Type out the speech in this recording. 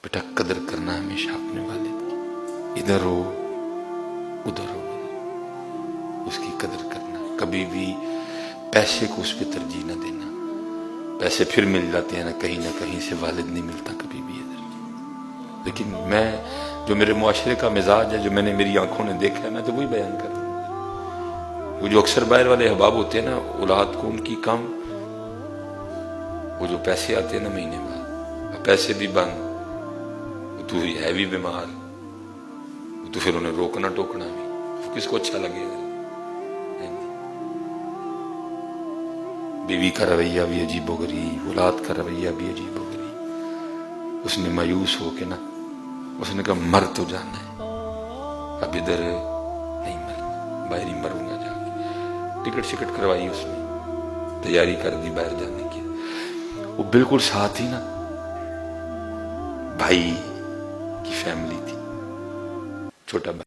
بیٹا قدر کرنا ہمیشہ اپنے والد کی، ادھر ہو ادھر ہو، اس کی قدر کرنا، کبھی بھی پیسے کو اس پہ ترجیح نہ دینا۔ پیسے پھر مل جاتے ہیں نہ کہیں سے، والد نہیں ملتا کبھی بھی ادھر۔ لیکن میں جو میرے معاشرے کا مزاج ہے، جو میں نے میری آنکھوں نے دیکھا ہے، میں تو وہی بیان کر رہا ہوں۔ وہ جو اکثر باہر والے احباب ہوتے ہیں نا، اولاد کو ان کی کم، وہ جو پیسے آتے ہیں نا مہینے بعد، پیسے بھی بند، وہ تو ہے بھی بیمار، وہ تو پھر انہیں روکنا ٹوکنا بھی، کس کو اچھا لگے گا؟ بیوی کا رویہ بھی عجیب و غریب، اولاد کا رویہ بھی عجیب و غریب۔ اس نے مایوس ہو کے نا، اس نے کہا مر تو جانا ہے، اب ادھر نہیں مرنا، باہر ہی مروں گا جا کے۔ ٹکٹ شکٹ کروائی اس نے، تیاری کر دی باہر جانے کی۔ وہ بالکل ساتھ ہی نا بھائی کی فیملی تھی، چھوٹا بھائی۔